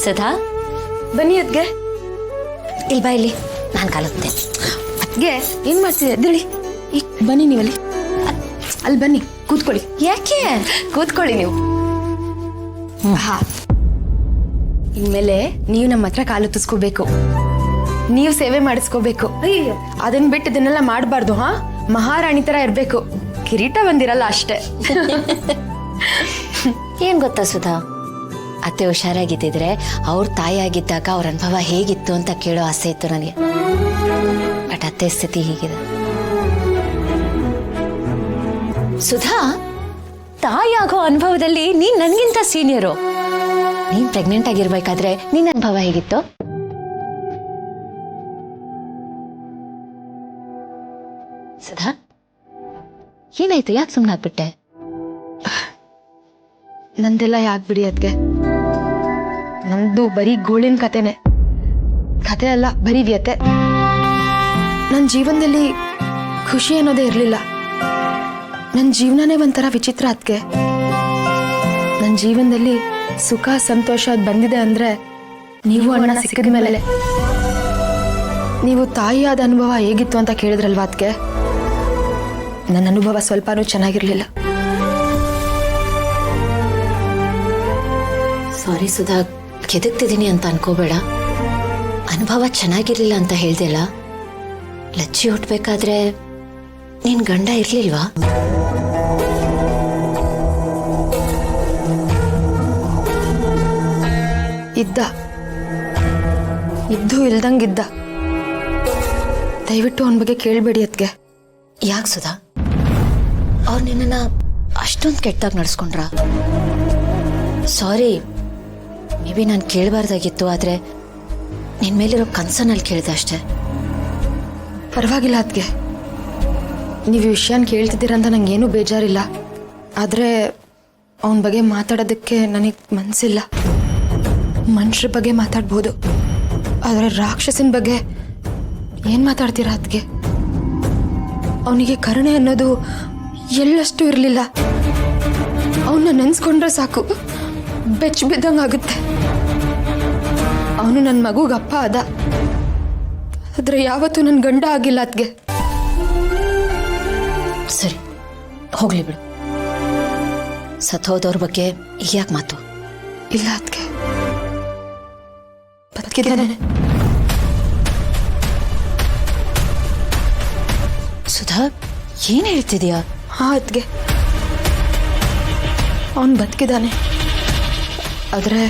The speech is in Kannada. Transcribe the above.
ಸುಧಾ, ಬನ್ನಿ ಅದ್ಗೆ. ಇಲ್ಲಿ ಬಾ, ಇಲ್ಲಿ ನಾನು ಕಾಲುತ್ತೇನೆ. ಅದ್ಗೆ ಏನ್ ಮಾಡ್ತಿದ್ದೆ? ಎದ್ದೇಳಿ, ಬನ್ನಿ ನೀವಲ್ಲಿ. ಅಲ್ಲಿ ಬನ್ನಿ, ಕೂತ್ಕೊಳ್ಳಿ. ಯಾಕೆ? ಕೂತ್ಕೊಳ್ಳಿ ನೀವು. ಹಾ, ಇನ್ಮೇಲೆ ನೀವು ನಮ್ಮ ಹತ್ರ ಕಾಲು ತುಸ್ಕೋಬೇಕು, ನೀವು ಸೇವೆ ಮಾಡಿಸ್ಕೋಬೇಕು. ಅದನ್ನ ಬಿಟ್ಟು ಇದನ್ನೆಲ್ಲ ಮಾಡಬಾರ್ದು. ಹಾ, ಮಹಾರಾಣಿ ತರ ಇರ್ಬೇಕು. ಕಿರೀಟ ಬಂದಿರಲ್ಲ ಅಷ್ಟೇ. ಏನ್ ಗೊತ್ತಾ ಸುಧಾ, ಅತ್ತೆ ಹುಷಾರಾಗಿದ್ದಿದ್ರೆ ಅವ್ರ ತಾಯಿ ಆಗಿದ್ದಾಗ ಅವ್ರ ಅನುಭವ ಹೇಗಿತ್ತು ಅಂತ ಕೇಳೋ ಆಸೆ ಇತ್ತು ನನಗೆ. ಬಟ್ ಅತ್ತೆ ಸ್ಥಿತಿ ಹೀಗಿದೆ. ಸುಧಾ, ತಾಯಿ ಆಗೋ ಅನುಭವದಲ್ಲಿ ನೀನ್ ನನ್ಗಿಂತ ಸೀನಿಯರು. ನೀನ್ ಪ್ರೆಗ್ನೆಂಟ್ ಆಗಿರ್ಬೇಕಾದ್ರೆ ನಿನ್ನ ಅನುಭವ ಹೇಗಿತ್ತು? ಸುಧಾ, ಏನಾಯ್ತು? ಯಾಕೆ ಸುಮ್ಮನಾಗ್ಬಿಟ್ಟೆ? ನಂದೆಲ್ಲ ಯಾಕೆ ಬಿಡಿ ಅದ್ಗೆ, ನಂದು ಬರೀ ಗೋಳಿನ ಕತೆನೆ. ಕತೆ ಅಲ್ಲ, ಬರೀ ವ್ಯತೆ. ನನ್ನ ಜೀವನದಲ್ಲಿ ಖುಷಿ ಅನ್ನೋದೇ ಇರಲಿಲ್ಲ. ನನ್ನ ಜೀವನನೇ ಒಂಥರ ವಿಚಿತ್ರ ಅದ್ಗೆ. ನನ್ನ ಜೀವನದಲ್ಲಿ ಸುಖ ಸಂತೋಷ ಅದು ಬಂದಿದೆ ಅಂದ್ರೆ ನೀವು ಅಣ್ಣ ಸಿಕ್ಕಿದ ಮೇಲೆ. ನೀವು ತಾಯಿಯಾದ ಅನುಭವ ಹೇಗಿತ್ತು ಅಂತ ಕೇಳಿದ್ರಲ್ವಾ ಅದ್ಗೆ? ನನ್ನ ಅನುಭವ ಸ್ವಲ್ಪನೂ ಚೆನ್ನಾಗಿರ್ಲಿಲ್ಲ. ಸಾರಿ ಸುಧಾ, ಕೆದಕ್ತಿದ್ದೀನಿ ಅಂತ ಅನ್ಕೋಬೇಡ. ಅನುಭವ ಚೆನ್ನಾಗಿರ್ಲಿಲ್ಲ ಅಂತ ಹೇಳ್ದಿಲ್ಲ. ಲಚ್ಚಿ ಹುಟ್ಬೇಕಾದ್ರೆ ನಿನ್ ಗಂಡ ಇರ್ಲಿಲ್ವಾ? ಇದ್ದ, ಇದ್ದು ಇಲ್ದಂಗಿದ್ದ. ದಯವಿಟ್ಟು ಅವನ ಬಗ್ಗೆ ಕೇಳಬೇಡಿ ಅದ್ಗೆ. ಯಾಕೆ ಸುಧಾ, ಅವ್ರು ನಿನ್ನ ಅಷ್ಟೊಂದು ಕೆಟ್ಟದಾಗ ನಡೆಸ್ಕೊಂಡ್ರ? ಸಾರಿ, ಮೇ ಬಿ ನಾನು ಕೇಳಬಾರ್ದಾಗಿತ್ತು. ಆದ್ರೆ ನಿನ್ ಮೇಲಿರೋ ಕನ್ಸರ್ನಲ್ಲಿ ಕೇಳಿದೆ ಅಷ್ಟೇ. ಪರವಾಗಿಲ್ಲ ಅದ್ಗೆ, ನೀವು ಈ ವಿಷಯನ ಕೇಳ್ತಿದ್ದೀರಂತ ನಂಗೇನೂ ಬೇಜಾರಿಲ್ಲ. ಆದರೆ ಅವನ ಬಗ್ಗೆ ಮಾತಾಡೋದಕ್ಕೆ ನನಗೆ ಮನಸ್ಸಿಲ್ಲ. ಮನುಷ್ಯರ ಬಗ್ಗೆ ಮಾತಾಡ್ಬೋದು, ಆದರೆ ರಾಕ್ಷಸನ ಬಗ್ಗೆ ಏನು ಮಾತಾಡ್ತೀರಾ ಅದ್ಗೆ? ಅವನಿಗೆ ಕರುಣೆ ಅನ್ನೋದು ಎಳ್ಳಷ್ಟು ಇರಲಿಲ್ಲ. ಅವನ್ನ ನೆನೆಸ್ಕೊಂಡ್ರೆ ಸಾಕು ಬೆಚ್ಚ ಬಿದ್ದಂಗಾಗುತ್ತೆ. ಅವನು ನನ್ನ ಮಗುಗೆ ಅಪ್ಪ ಅದ, ಆದರೆ ಯಾವತ್ತೂ ನನ್ನ ಗಂಡ ಆಗಿಲ್ಲ ಅದ್ಗೆ. ಸರಿ, ಹೋಗ್ಲಿ ಬಿಡು. ಸತ್ತೋದವ್ರ ಬಗ್ಗೆ ಯಾಕೆ ಮಾತು? ಇಲ್ಲ ಅದ್ಗೆ, ಬದುಕಿದ್ದಾನೆ. ಸುಧಾ, ಏನ್ ಹೇಳ್ತಿದ್ಯಾ? ಹಾ ಅದ್ಗೆ, ಅವನು ಬದುಕಿದ್ದಾನೆ. ಆದರೆ